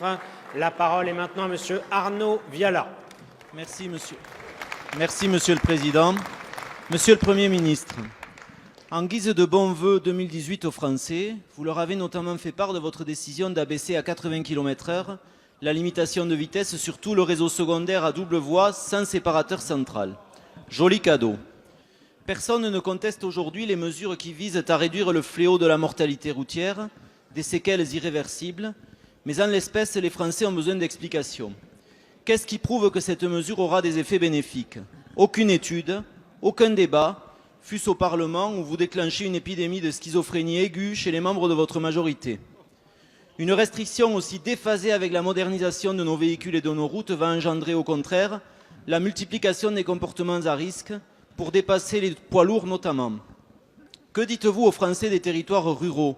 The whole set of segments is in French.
ministre. La parole est maintenant à Monsieur Arnaud Viala. Merci, Monsieur le Président. Monsieur le Premier ministre, en guise de bons vœux 2018 aux Français, vous leur avez notamment fait part de votre décision d'abaisser à 80 km/h la limitation de vitesse sur tout le réseau secondaire à double voie sans séparateur central. Joli cadeau. Personne ne conteste aujourd'hui les mesures qui visent à réduire le fléau de la mortalité routière, des séquelles irréversibles, mais en l'espèce, les Français ont besoin d'explications. Qu'est-ce qui prouve que cette mesure aura des effets bénéfiques? Aucune étude, aucun débat, fût-ce au Parlement où vous déclenchez une épidémie de schizophrénie aiguë chez les membres de votre majorité. Une restriction aussi déphasée avec la modernisation de nos véhicules et de nos routes va engendrer au contraire la multiplication des comportements à risque, pour dépasser les poids lourds notamment. Que dites-vous aux Français des territoires ruraux,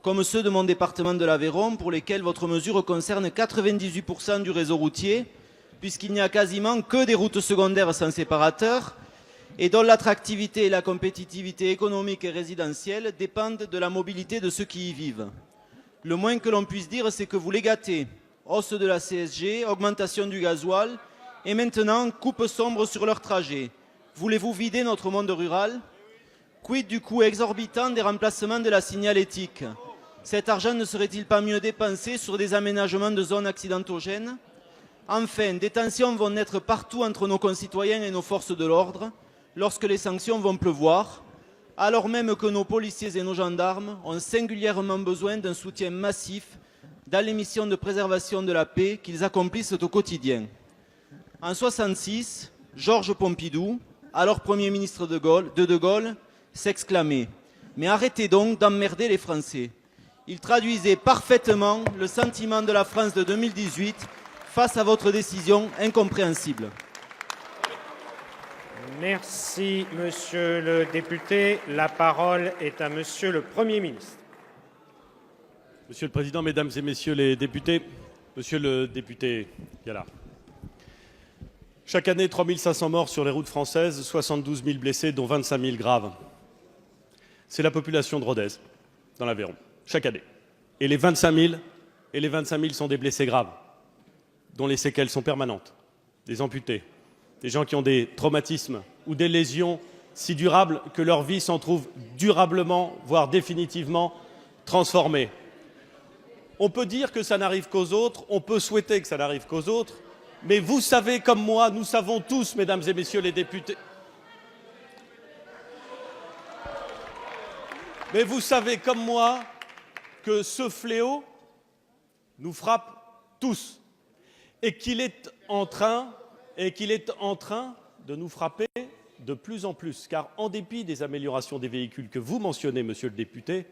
comme ceux de mon département de l'Aveyron, pour lesquels votre mesure concerne 98% du réseau routier, puisqu'il n'y a quasiment que des routes secondaires sans séparateur, et dont l'attractivité et la compétitivité économique et résidentielle dépendent de la mobilité de ceux qui y vivent? Le moins que l'on puisse dire, c'est que vous les gâtez. Hausse de la CSG, augmentation du gasoil, et maintenant coupe sombre sur leur trajet. Voulez-vous vider notre monde rural? Quid du coût exorbitant des remplacements de la signalétique? Cet argent ne serait-il pas mieux dépensé sur des aménagements de zones accidentogènes? Enfin, des tensions vont naître partout entre nos concitoyens et nos forces de l'ordre lorsque les sanctions vont pleuvoir, alors même que nos policiers et nos gendarmes ont singulièrement besoin d'un soutien massif dans les missions de préservation de la paix qu'ils accomplissent au quotidien. En 1966, Georges Pompidou, alors Premier ministre de De Gaulle, s'exclamait « Mais arrêtez donc d'emmerder les Français ». Il traduisait parfaitement le sentiment de la France de 2018 face à votre décision incompréhensible. Merci, Monsieur le député. La parole est à Monsieur le Premier ministre. Monsieur le Président, Mesdames et Messieurs les députés, Monsieur le député Viala. Chaque année, 3 500 morts sur les routes françaises, 72 000 blessés, dont 25 000 graves. C'est la population de Rodez, dans l'Aveyron, chaque année. Et les 25 000 sont des blessés graves, dont les séquelles sont permanentes, des amputés, des gens qui ont des traumatismes ou des lésions si durables que leur vie s'en trouve durablement, voire définitivement transformée. On peut dire que ça n'arrive qu'aux autres, on peut souhaiter que ça n'arrive qu'aux autres, mais vous savez comme moi, nous savons tous, Mesdames et Messieurs les députés, mais vous savez comme moi que ce fléau nous frappe tous et qu'il est en train de nous frapper de plus en plus, car en dépit des améliorations des véhicules que vous mentionnez, Monsieur le député,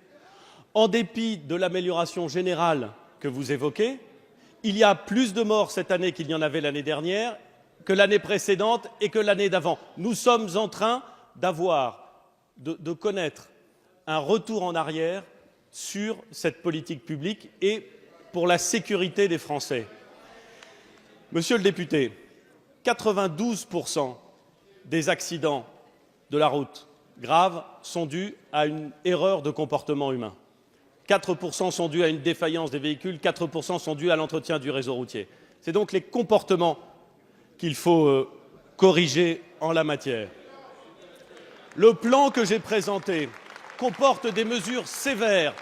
en dépit de l'amélioration générale que vous évoquez, il y a plus de morts cette année qu'il y en avait l'année dernière, que l'année précédente et que l'année d'avant. Nous sommes en train de connaître un retour en arrière sur cette politique publique et pour la sécurité des Français. Monsieur le député, 92% des accidents de la route graves sont dus à une erreur de comportement humain. 4% sont dus à une défaillance des véhicules, 4% sont dus à l'entretien du réseau routier. C'est donc les comportements qu'il faut corriger en la matière. Le plan que j'ai présenté comporte des mesures sévères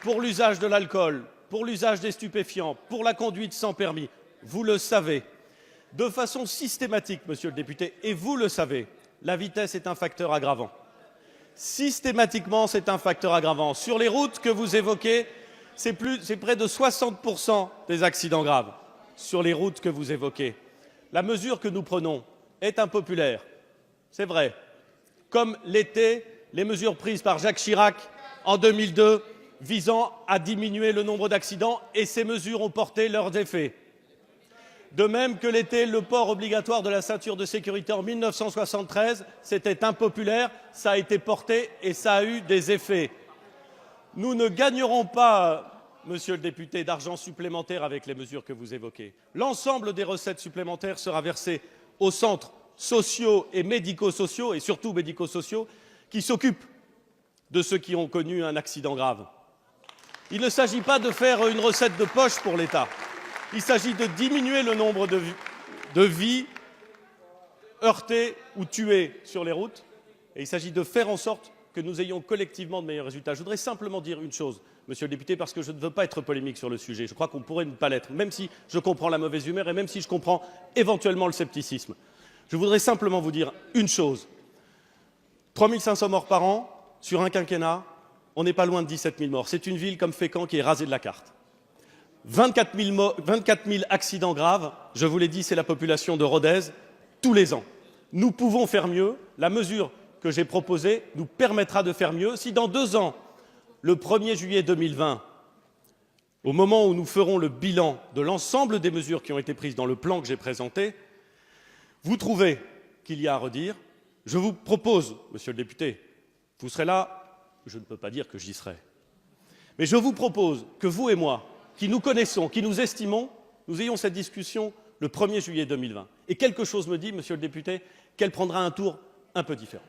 pour l'usage de l'alcool, pour l'usage des stupéfiants, pour la conduite sans permis. Vous le savez, de façon systématique, Monsieur le député, et vous le savez, la vitesse est un facteur aggravant. Systématiquement, c'est un facteur aggravant. Sur les routes que vous évoquez, c'est près de 60% des accidents graves. Sur les routes que vous évoquez. La mesure que nous prenons est impopulaire, c'est vrai, comme l'étaient les mesures prises par Jacques Chirac en 2002 visant à diminuer le nombre d'accidents, et ces mesures ont porté leurs effets. De même que l'était le port obligatoire de la ceinture de sécurité en 1973, c'était impopulaire, ça a été porté et ça a eu des effets. Nous ne gagnerons pas, Monsieur le député, d'argent supplémentaire avec les mesures que vous évoquez. L'ensemble des recettes supplémentaires sera versé aux centres sociaux et médico-sociaux, et surtout médico-sociaux, qui s'occupent de ceux qui ont connu un accident grave. Il ne s'agit pas de faire une recette de poche pour l'État. Il s'agit de diminuer le nombre de vies heurtées ou tuées sur les routes. Et il s'agit de faire en sorte que nous ayons collectivement de meilleurs résultats. Je voudrais simplement dire une chose, monsieur le député, parce que je ne veux pas être polémique sur le sujet. Je crois qu'on pourrait ne pas l'être, même si je comprends la mauvaise humeur et même si je comprends éventuellement le scepticisme. Je voudrais simplement vous dire une chose. 3 500 morts par an, sur un quinquennat, on n'est pas loin de 17 000 morts. C'est une ville comme Fécamp qui est rasée de la carte. 24 000 accidents graves, je vous l'ai dit, c'est la population de Rodez, tous les ans. Nous pouvons faire mieux. La mesure que j'ai proposée nous permettra de faire mieux. Si dans 2 ans, le 1er juillet 2020, au moment où nous ferons le bilan de l'ensemble des mesures qui ont été prises dans le plan que j'ai présenté, vous trouvez qu'il y a à redire, je vous propose, monsieur le député, vous serez là, je ne peux pas dire que j'y serai, mais je vous propose que vous et moi, qui nous connaissons, qui nous estimons, nous ayons cette discussion le 1er juillet 2020. Et quelque chose me dit, monsieur le député, qu'elle prendra un tour un peu différent.